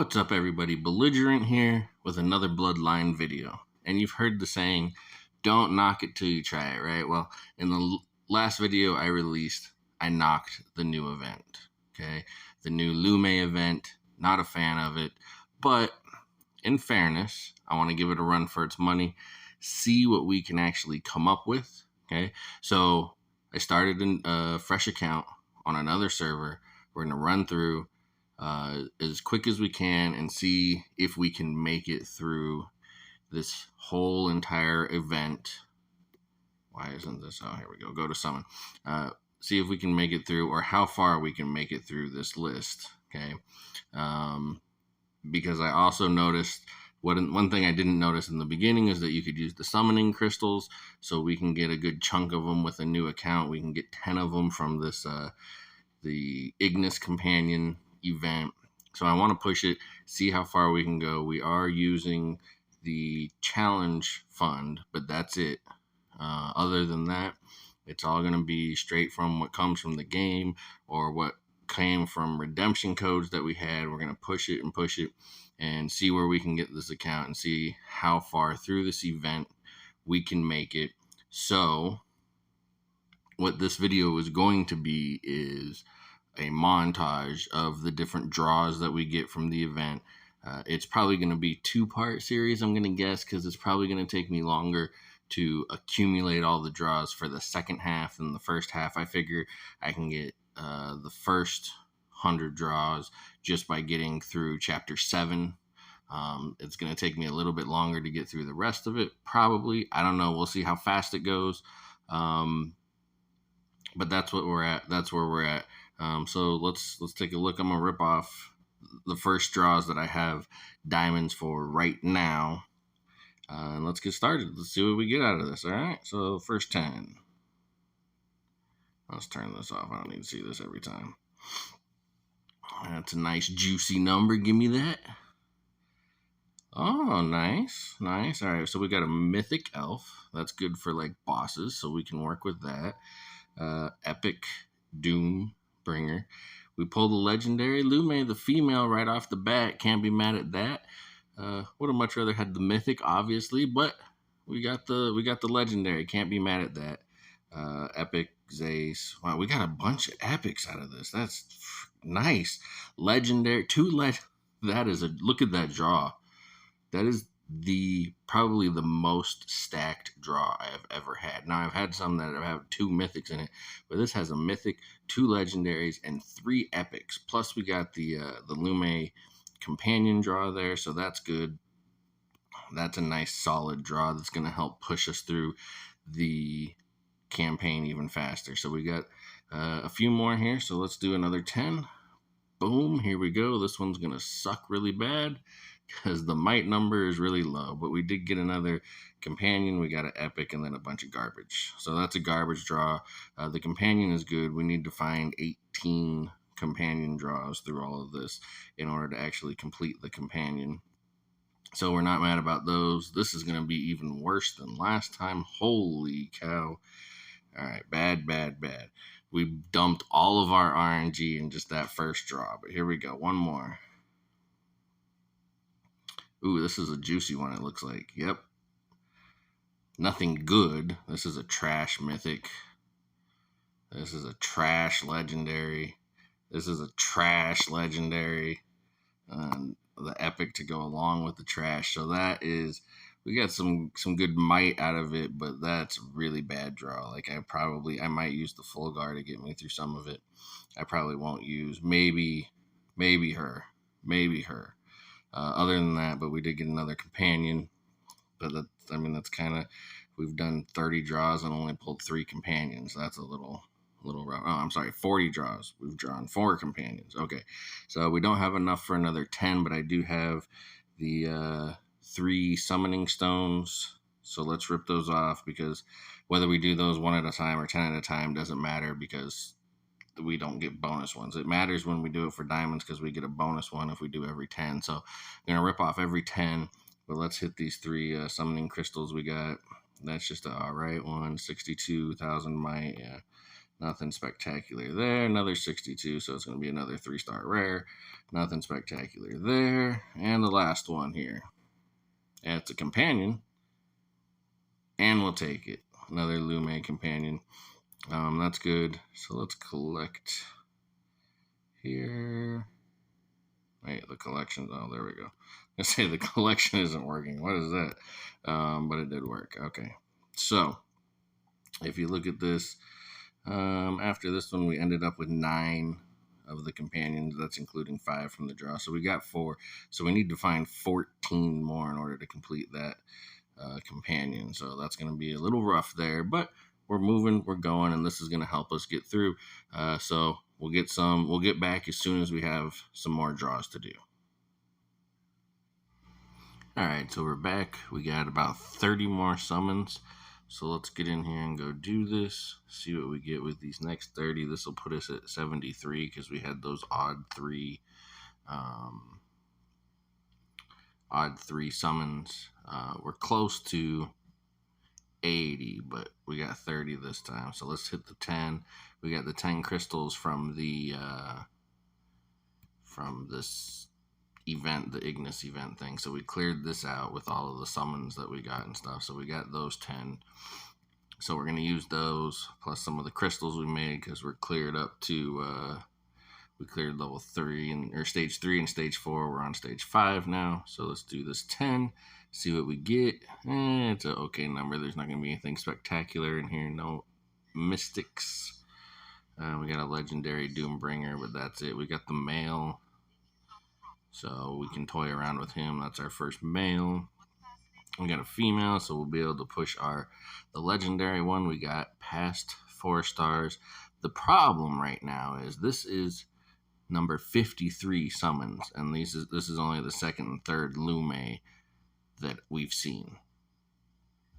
What's up, everybody? Belligerent here with another Bloodline video. And you've heard the saying, don't knock it till you try it, right? Well, in the last video I released, I knocked the new event, okay? The new Lume event. Not a fan of it, but in fairness, I want to give it a run for its money, see what we can actually come up with, okay? So I started a fresh account on another server. We're going to run through as quick as we can and see if we can make it through this whole entire event. Why isn't this? Oh, here we go. Go to summon. See if we can make it through, or how far we can make it through this list. Okay. Because I also noticed one thing I didn't notice in the beginning is that you could use the summoning crystals, so we can get a good chunk of them with a new account. We can get 10 of them from this the Ignis Companion event. So I want to push it, see how far we can go. We are using the challenge fund, but that's it. Other than that, it's all going to be straight from what comes from the game or what came from redemption codes that we had. We're going to push it and see where we can get this account and see how far through this event we can make it. So what this video is going to be is a montage of the different draws that we get from the event. It's probably going to be two-part series, I'm going to guess, because it's probably going to take me longer to accumulate all the draws for the second half than the first half. I figure I can get the first 100 draws just by getting through chapter 7. It's going to take me a little bit longer to get through the rest of it, probably. I don't know. We'll see how fast it goes. But that's what we're at. That's where we're at. So let's take a look. I'm gonna rip off the first draws that I have diamonds for right now, and let's get started. Let's see what we get out of this. All right. So first 10. Let's turn this off. I don't need to see this every time. That's a nice juicy number. Give me that. Oh, nice. All right. So we got a mythic elf. That's good for like bosses, so we can work with that. Epic Doom Bringer. We pulled the legendary Lume, the female, right off the bat. Can't be mad at that. Would have much rather had the mythic, obviously, but we got the legendary. Can't be mad at that. Epic Zace. Wow, we got a bunch of epics out of this. That's nice. Legendary. That is look at that draw. That is probably the most stacked draw I have ever had. Now, I've had some that have 2 mythics in it, but this has a mythic, 2 legendaries, and 3 epics. Plus, we got the Lume companion draw there, so that's good. That's a nice solid draw that's going to help push us through the campaign even faster. So we got a few more here, so let's do another 10. Boom, here we go. This one's going to suck really bad because the might number is really low, but we did get another companion. We got an epic and then a bunch of garbage. So that's a garbage draw. The companion is good. We need to find 18 companion draws through all of this in order to actually complete the companion. So we're not mad about those. This is going to be even worse than last time. Holy cow. All right, bad. We dumped all of our RNG in just that first draw, but here we go. One more. Ooh, this is a juicy one, it looks like. Yep. Nothing good. This is a trash mythic. This is a trash legendary. This is a trash legendary. The epic to go along with the trash. So we got some good might out of it, but that's a really bad draw. Like I might use the full guard to get me through some of it. I probably won't use maybe her. Other than that, but we did get another companion. But that's kind of, we've done 30 draws and only pulled 3 companions. That's a little rough. Oh, I'm sorry, 40 draws. We've drawn 4 companions. Okay, so we don't have enough for another 10, but I do have the 3 summoning stones. So let's rip those off, because whether we do those 1 at a time or 10 at a time doesn't matter, because we don't get bonus ones. It matters when we do it for diamonds, because we get a bonus one if we do every 10. So I'm going to rip off every 10, but let's hit these 3 summoning crystals we got. That's just an alright one. 62,000 might. Yeah, Nothing spectacular there. Another 62, so it's going to be another 3-star rare. Nothing spectacular there. And the last one here. And it's a companion. And we'll take it. Another Lume companion. That's good. So let's collect here. Wait, the collection. Oh, there we go. I say the collection isn't working. What is that? But it did work. Okay. So if you look at this, after this one, we ended up with 9 of the companions. That's including 5 from the draw. So we got 4. So we need to find 14 more in order to complete that companion. So that's going to be a little rough there, but we're moving, we're going, and this is going to help us get through. So we'll get back as soon as we have some more draws to do. All right, so we're back. We got about 30 more summons. So let's get in here and go do this. See what we get with these next 30. This will put us at 73 because we had those odd three summons. We're close to 80, but we got 30 this time. So let's hit the 10. We got the 10 crystals from this event, the Ignis event thing. So we cleared this out with all of the summons that we got and stuff. So we got those 10. So we're going to use those plus some of the crystals we made because we're cleared up to we cleared level 3 or stage 3 and stage 4. We're on stage 5 now. So let's do this 10. See what we get. It's an okay number. There's not going to be anything spectacular in here. No mystics. We got a legendary Doombringer, but that's it. We got the male. So we can toy around with him. That's our first male. We got a female, so we'll be able to push the legendary one. We got past 4 stars. The problem right now is this is number 53 summons, and this is only the second and third Lume that we've seen.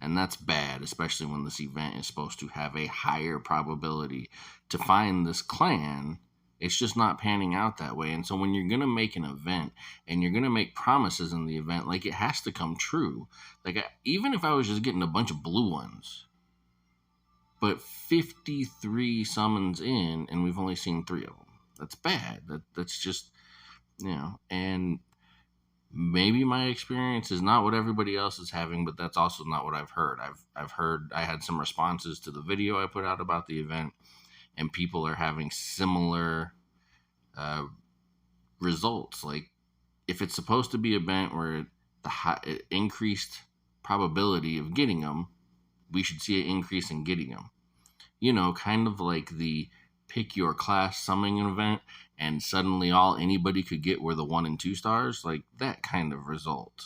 And that's bad, especially when this event is supposed to have a higher probability to find this clan. It's just not panning out that way. And so when you're going to make an event and you're going to make promises in the event, like, it has to come true. Like, even if I was just getting a bunch of blue ones, but 53 summons in and we've only seen 3 of them. That's bad. That's just, and maybe my experience is not what everybody else is having, but that's also not what I've heard. I've heard, I had some responses to the video I put out about the event, and people are having similar results. Like, if it's supposed to be an event where the increased probability of getting them, we should see an increase in getting them. Kind of like the pick your class summoning event, and suddenly anybody could get were the 1 and 2 stars, like that kind of result.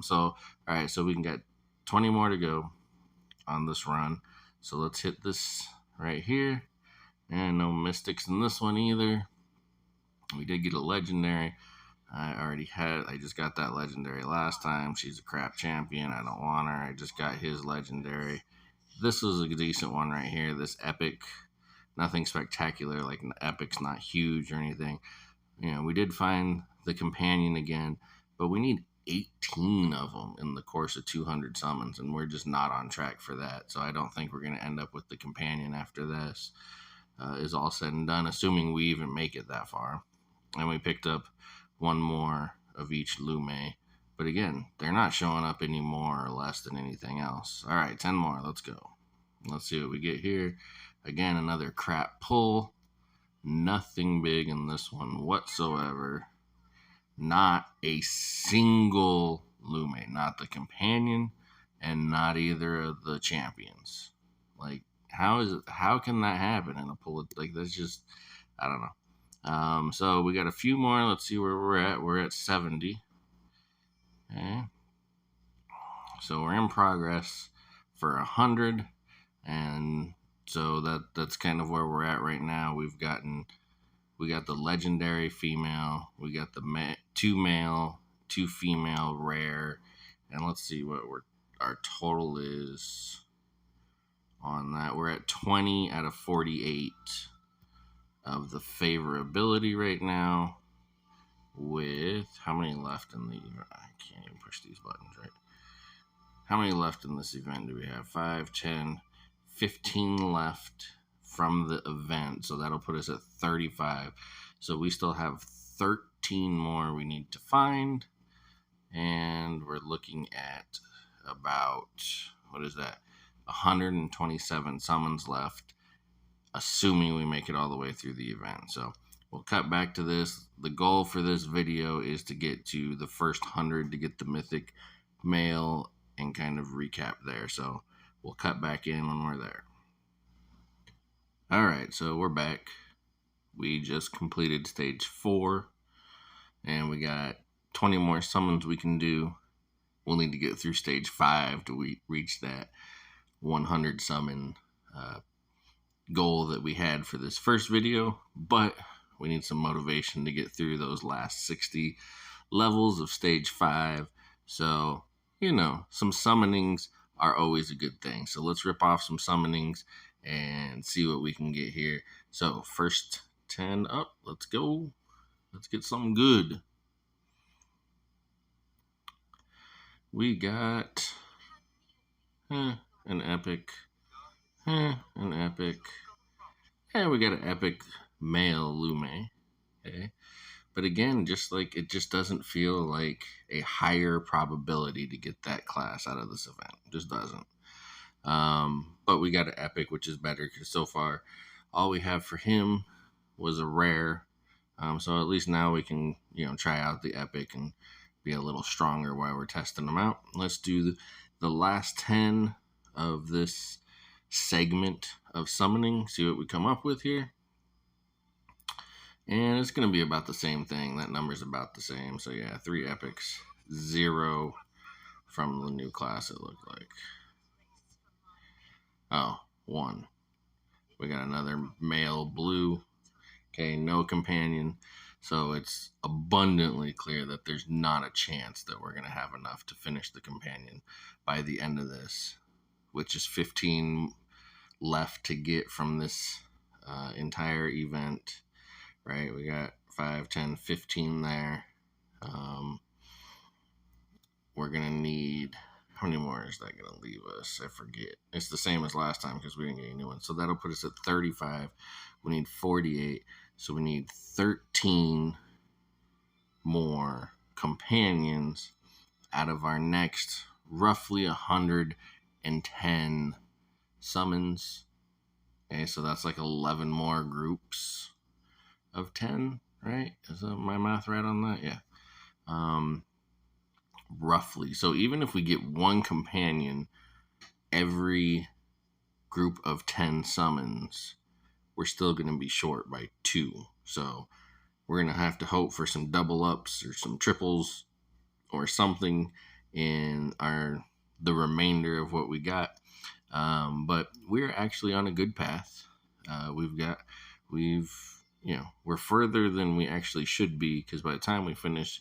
So all right, so we can get 20 more to go on this run. So let's hit this right here. And no mystics in this one either. We did get a legendary. I just got that legendary last time. She's a crap champion. I don't want her. I just got his legendary. This was a decent one right here. This epic. Nothing spectacular. Like, epic's not huge or anything. We did find the companion again, but we need 18 of them in the course of 200 summons, and we're just not on track for that. So I don't think we're going to end up with the companion after this is all said and done, assuming we even make it that far. And we picked up 1 more of each Lume. But again, they're not showing up any more or less than anything else. All right, 10 more. Let's go. Let's see what we get here. Again, another crap pull. Nothing big in this one whatsoever. Not a single Lume. Not the companion, and not either of the champions. Like, how can that happen in a pull? Like, that's just, I don't know. So we got a few more. Let's see where we're at. We're at 70. Okay. So we're in progress for 100, and so that's kind of where we're at right now. We got the legendary female, we got the 2 male, 2 female rare, and let's see what our total is on that. We're at 20 out of 48 of the favorability right now, with how many left in the event? I can't even push these buttons right. How many left in this event do we have? 5, 10, 15 left from the event. So that'll put us at 35. So we still have 13 more we need to find. And we're looking at about, what is that? 127 summons left, assuming we make it all the way through the event. So we'll cut back to this. The goal for this video is to get to the first 100 to get the mythic male and kind of recap there. So we'll cut back in when we're there. All right, so we're back. We just completed stage 4, and we got 20 more summons we can do. We'll need to get through stage 5 to reach that 100 summon goal that we had for this first video, but we need some motivation to get through those last 60 levels of stage 5. So, some summonings are always a good thing. So let's rip off some summonings and see what we can get here. So first 10 up, let's go. Let's get something good. We got an epic, an epic, and we got an epic male Lume. Okay. But again, it just doesn't feel like a higher probability to get that class out of this event. It just doesn't. But we got an epic, which is better because so far all we have for him was a rare. So at least now we can, try out the epic and be a little stronger while we're testing them out. Let's do the last 10 of this segment of summoning, see what we come up with here. And it's going to be about the same thing. That number's about the same. So yeah, 3 epics, 0 from the new class, it looked like. Oh, 1. We got another male blue. Okay, no companion. So it's abundantly clear that there's not a chance that we're going to have enough to finish the companion by the end of this, which is 15 left to get from this entire event. Right, we got 5, 10, 15 there. We're going to need, how many more is that going to leave us? I forget. It's the same as last time because we didn't get any new ones. So that'll put us at 35. We need 48. So we need 13 more companions out of our next roughly 110 summons. Okay, so that's like 11 more groups of 10, right? Is my math right on that? Yeah. Roughly. So even if we get one companion every group of 10 summons, we're still going to be short by 2. So we're going to have to hope for some double ups or some triples or something in the remainder of what we got. But we're actually on a good path. We're further than we actually should be, because by the time we finish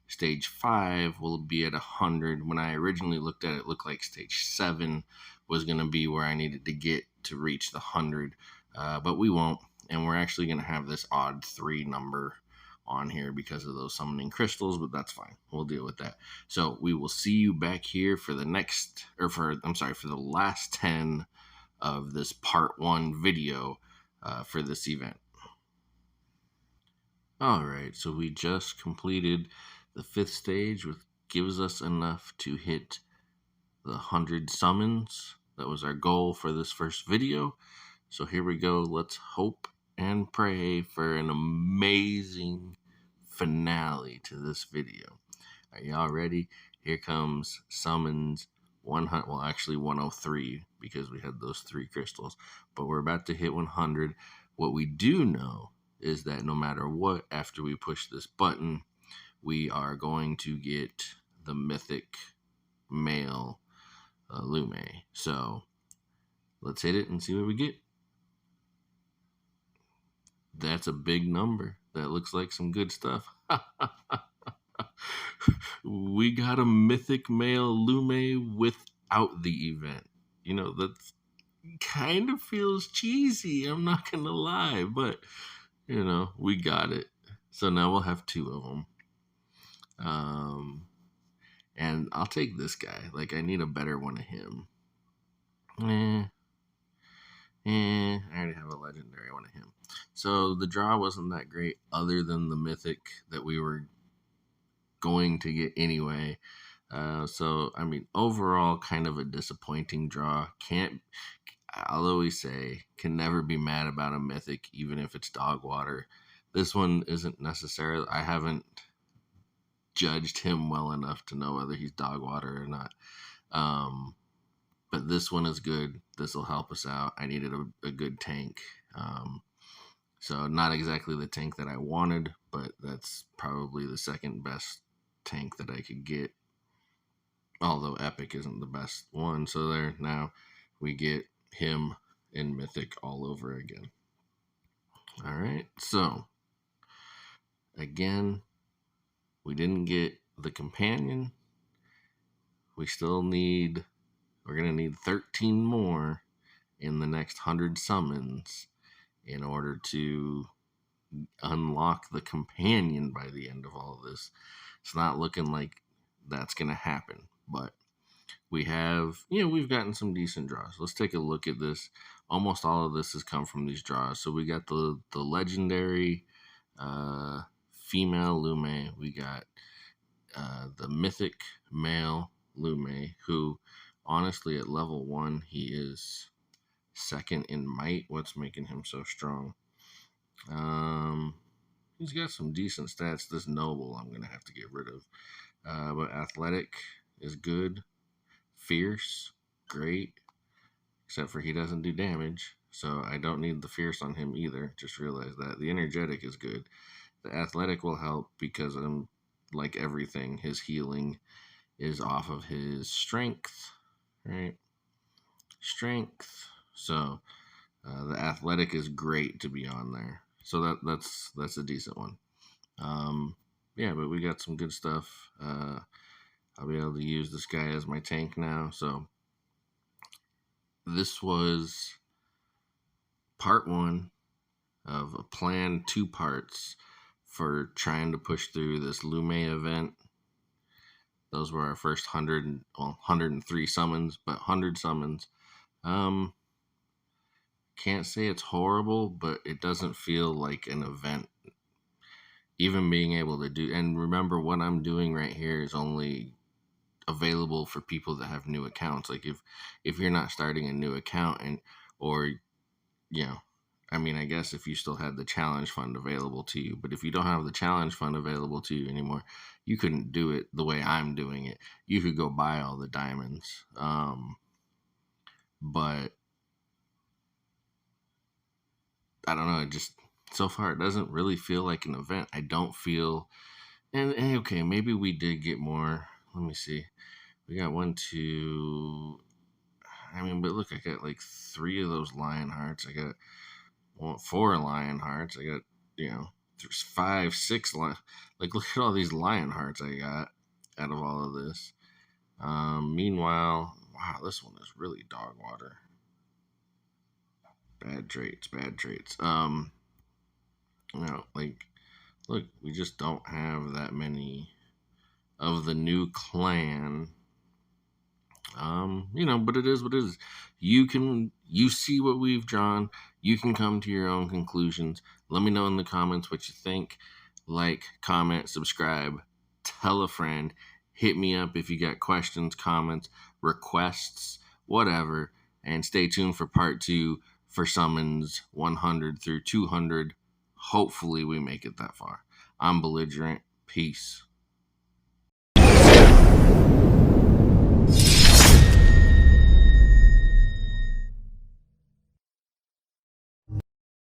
stage 5, we'll be at 100. When I originally looked at it, it looked like stage 7 was going to be where I needed to get to reach the 100. But we won't. And we're actually going to have this odd 3 number on here because of those summoning crystals, but that's fine. We'll deal with that. So we will see you back here for the for the last 10 of this part 1 video for this event. All right, so we just completed the 5th stage, which gives us enough to hit the 100 summons. That was our goal for this first video. So here we go. Let's hope and pray for an amazing finale to this video. Are y'all ready? Here comes summons 100. Well, actually 103 because we had those 3 crystals. But we're about to hit 100. What we do know is that no matter what, after we push this button, we are going to get the mythic male Lume. So let's hit it and see what we get. That's a big number. That looks like some good stuff. We got a mythic male Lume without the event. That kind of feels cheesy. I'm not going to lie. But, we got it. So now we'll have 2 of them. And I'll take this guy. Like, I need a better one of him. I already have a legendary one of him. So the draw wasn't that great, other than the mythic that we were going to get anyway. So I mean, overall, kind of a disappointing draw. I'll always say, can never be mad about a mythic, even if it's dog water. This one isn't necessarily. I haven't judged him well enough to know whether he's dog water or not. But this one is good. This will help us out. I needed a good tank. So not exactly the tank that I wanted, but that's probably the second best tank that I could get. Although Epic isn't the best one. So there, now we get him in Mythic all over again. All right. So again, we didn't get the companion. We're going to need 13 more in the next 100 summons in order to unlock the companion by the end of all of this. It's not looking like that's going to happen, but we've gotten some decent draws. Let's take a look at this. Almost all of this has come from these draws. So we got the legendary female Lume. We got the mythic male Lume, who honestly at level 1, he is second in might. What's making him so strong? He's got some decent stats. This noble I'm going to have to get rid of. But athletic is good. Fierce, great. Except for he doesn't do damage. So I don't need the fierce on him either. Just realize that. The energetic is good. The athletic will help because like everything, his healing is off of his strength. Right? Strength. So the athletic is great to be on there. So that's a decent one. Yeah, but we got some good stuff. I'll be able to use this guy as my tank now. So this was part 1 of a planned 2 parts for trying to push through this Lume event. Those were our first 103 summons, but 100 summons. Can't say it's horrible, but it doesn't feel like an event. Even being able to do, and remember what I'm doing right here is only available for people that have new accounts. Like if you're not starting a new account I guess if you still had the challenge fund available to you, but if you don't have the challenge fund available to you anymore, you couldn't do it the way I'm doing it. You could go buy all the diamonds. But I don't know, it just, so far it doesn't really feel like an event. I don't feel, and okay, maybe we did get more. Let me see. We got 1, 2. But look, I got like 3 of those lion hearts. I got 4 lion hearts. I got, there's 5, 6 like, look at all these lion hearts I got out of all of this. Meanwhile, wow, this one is really dog water. Bad traits. Look, we just don't have that many of the new clan. But it is what it is. You see what we've drawn. You can come to your own conclusions. Let me know in the comments what you think. Like, comment, subscribe, tell a friend. Hit me up if you got questions, comments, requests, whatever. And stay tuned for part 2 for summons 100 through 200. Hopefully we make it that far. I'm Belligerent. Peace.